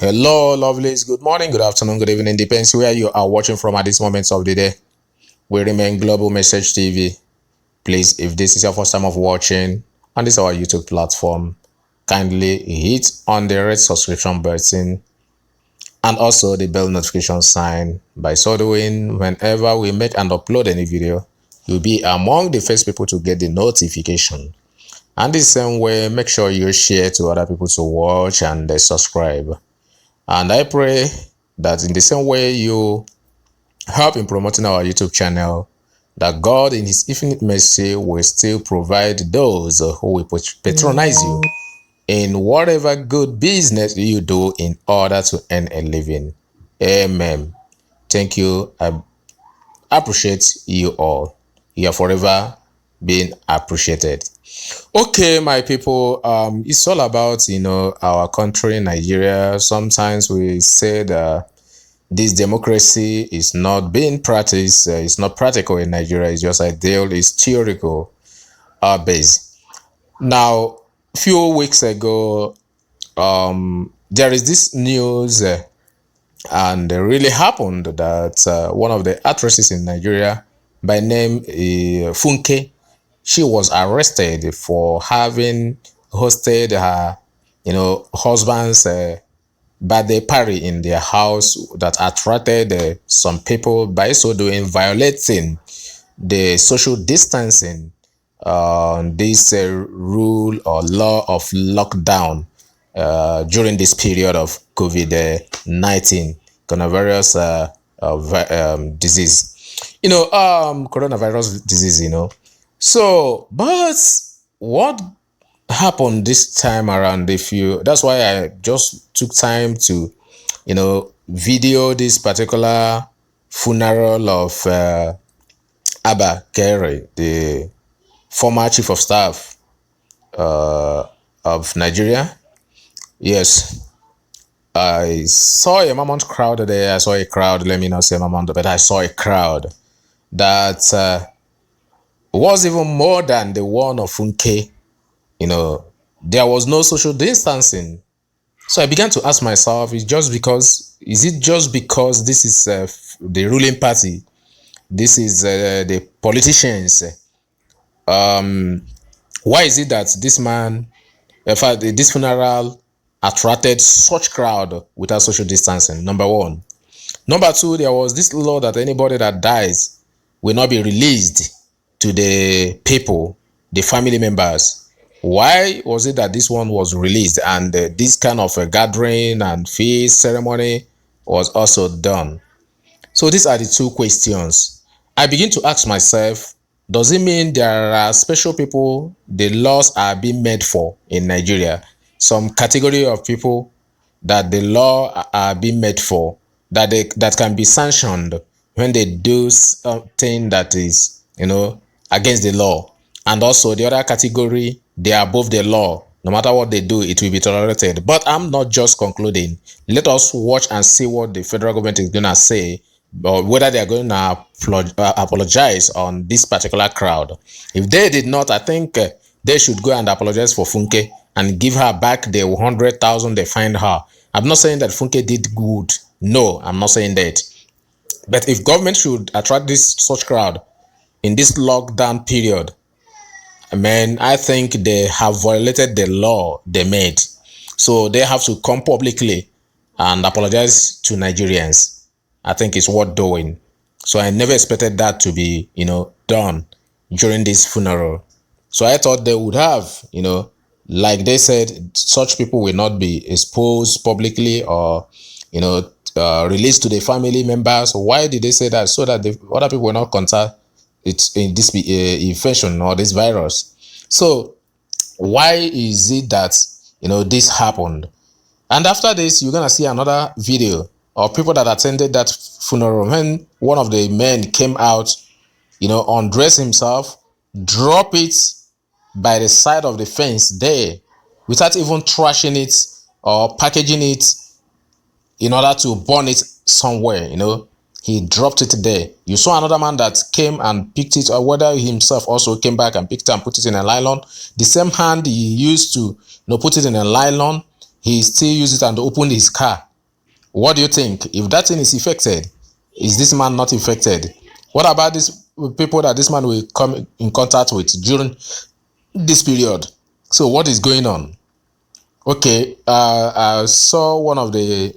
Hello, lovelies. Good morning, good afternoon, good evening. Depends where you are watching from at this moment of the day. We remain Global Message TV. Please, if this is your first time of watching on this our YouTube platform, kindly hit on the red subscription button and also the bell notification sign. By so doing, whenever we make and upload any video, you'll be among the first people to get the notification. And the same way, make sure you share to other people to watch and subscribe. And I pray that in the same way you help in promoting our YouTube channel, that God in his infinite mercy will still provide those who will patronize you in whatever good business you do in order to earn a living. Amen. Thank you. I appreciate you all. You are forever being appreciated. Okay, my people, it's all about our country, Nigeria. Sometimes we say that this democracy is not being practiced. It's not practical in Nigeria. It's just ideal. It's theoretical based. Now, a few weeks ago, there is this news, and it really happened that one of the actresses in Nigeria, by name Funke, she was arrested for having hosted her, husband's birthday party in their house that attracted some people, by so doing violating the social distancing, this rule or law of lockdown during this period of COVID-19 coronavirus disease. Coronavirus disease. So, but what happened this time around? That's why I just took time to, video this particular funeral of Abba, Kyari, the former chief of staff of Nigeria. Yes, I saw a mammoth crowd there. I saw a crowd. Let me not say mammoth, but I saw a crowd that was even more than the one of Funke. There was no social distancing. So I began to ask myself, is it just because this is the ruling party? This is the politicians. Why is it that this man, in fact, this funeral attracted such crowd without social distancing? Number one. Number two, there was this law that anybody that dies will not be released to the people, the family members. Why was it that this one was released and this kind of a gathering and feast ceremony was also done? So these are the two questions. I begin to ask myself, does it mean there are special people the laws are being made for in Nigeria? Some category of people that the law are being made for, that can be sanctioned when they do something that is, against the law. And also the other category, they are above the law. No matter what they do, it will be tolerated. But I'm not just concluding. Let us watch and see what the federal government is going to say, or whether they are going to apologize on this particular crowd. If they did not, I think they should go and apologize for Funke and give her back the 100,000 they fined her. I'm not saying that Funke did good. No, I'm not saying that. But if government should attract such crowd in this lockdown period, I think they have violated the law they made. So they have to come publicly and apologize to Nigerians. I think it's worth doing. So I never expected that to be, done during this funeral. So I thought they would have, like they said, such people will not be exposed publicly or, released to the family members. Why did they say that? So that the other people will not contact it's in this infection or this virus. So why is it that this happened? And after this, you're gonna see another video of people that attended that funeral when one of the men came out, undress himself, drop it by the side of the fence there without even trashing it or packaging it in order to burn it somewhere. He dropped it there. You saw another man that came and picked it, or whether he himself also came back and picked it and put it in a nylon. The same hand he used to put it in a nylon, he still used it and opened his car What do you think? If that thing is affected, is this man not affected? What about these people that this man will come in contact with during this period? So what is going on? Okay, I saw one of the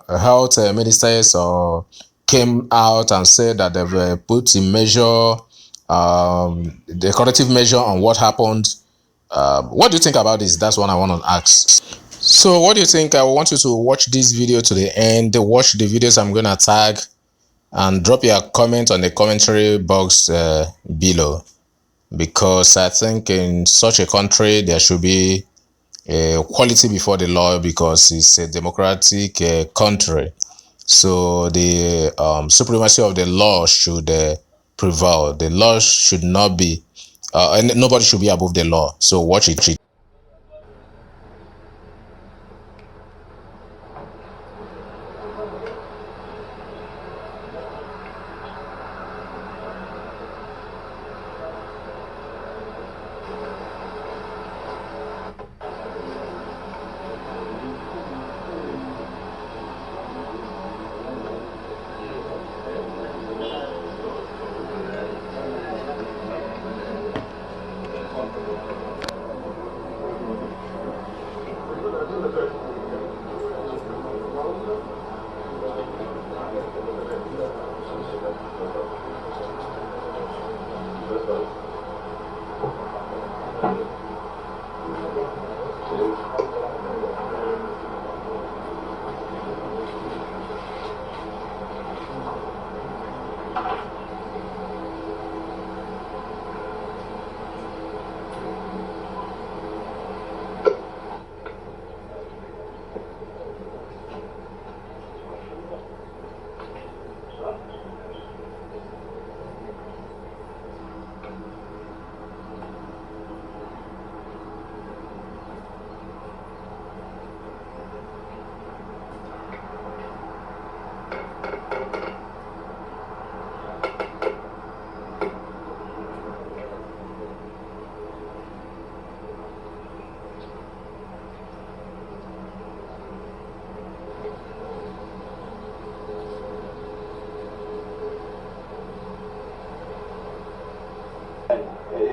health ministers came out and said that they've put in measure, the corrective measure on what happened. What do you think about this? That's what I want to ask. So what do you think? I want you to watch this video to the end. Watch the videos I'm going to tag and drop your comment on the commentary box below, because I think in such a country there should be equality before the law, because it's a democratic country. So the supremacy of the law should prevail. The law should not be, and nobody should be above the law. So watch it.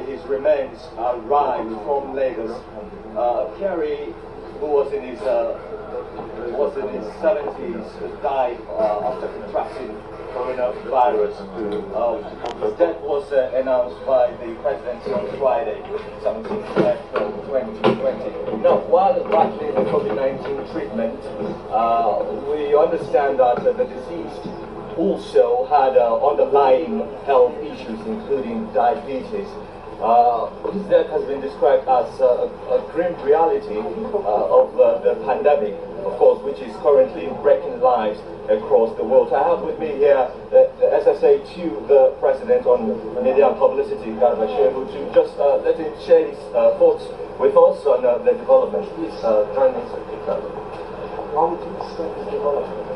His remains arrived from Lagos. Kyari, who was in his 70s, died after contracting coronavirus. His death was announced by the presidency on Friday, 17th April 2020. Now, while battling the COVID-19 treatment, we understand that the deceased also had underlying health issues, including diabetes. His death has been described as a grim reality of the pandemic, of course, which is currently breaking lives across the world. I have with me here the SSA2, the president on media and publicity, Abba, to just let him share his thoughts with us on the development. Please join me. How would you describe the development?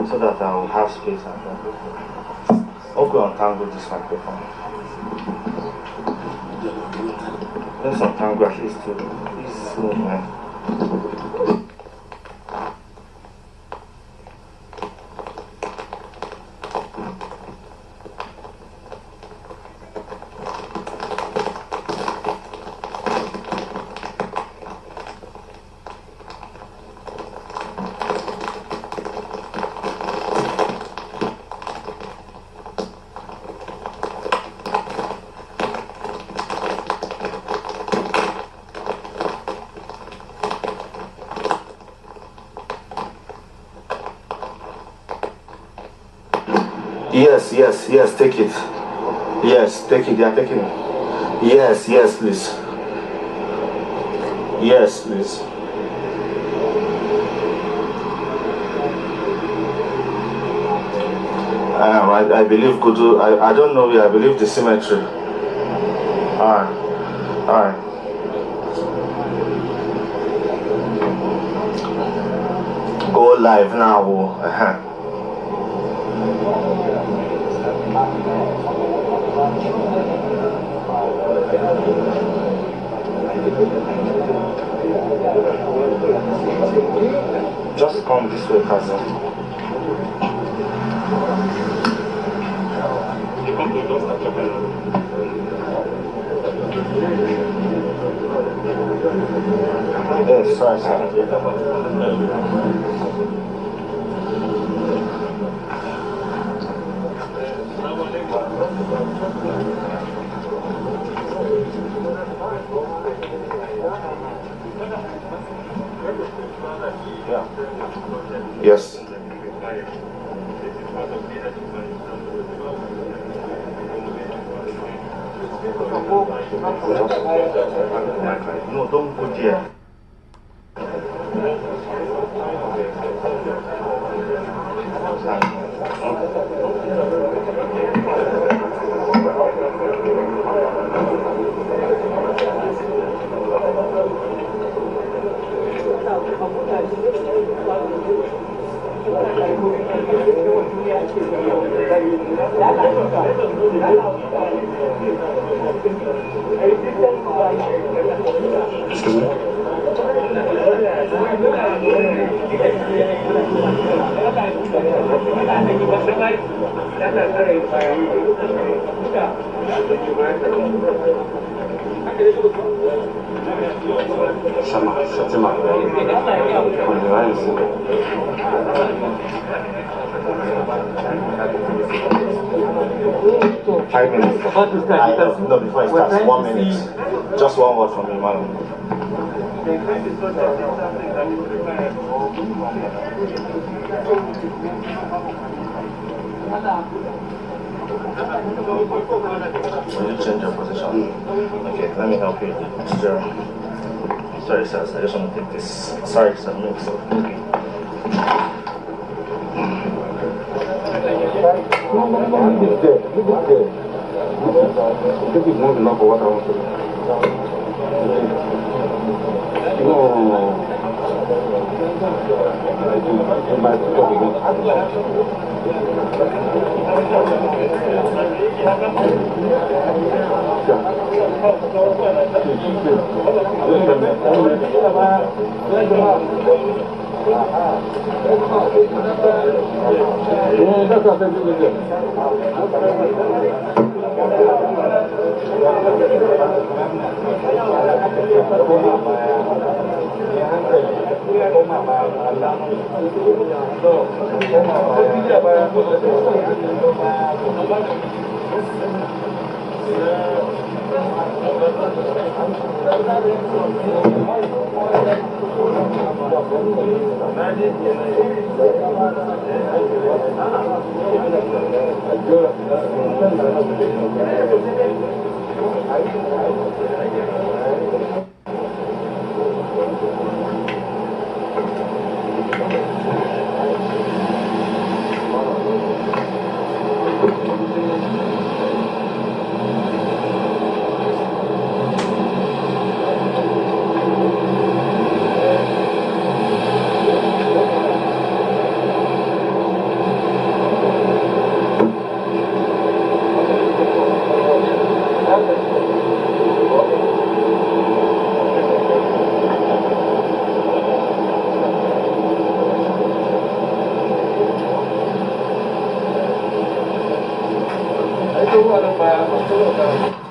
So that I will have space and hope you untangle this microphone. Let's untangle at least this movement. Yes, take it. Yes, take it. They are taking it. Yes, please. Yes, please. I believe Kudu. I don't know. I believe the cemetery. Alright. Go live now. Just come this way, cousin. Yes, sorry, sir. Yeah. Yes. No, don't go there. Five minutes. No, before it starts, 1 minute. Just one word from you, madam. Will you change your position? Okay, let me help you. Sorry, sir. I just want to take this. Sorry, sir. This is not enough for what I want to do. No. I might talk Itu ada Pak.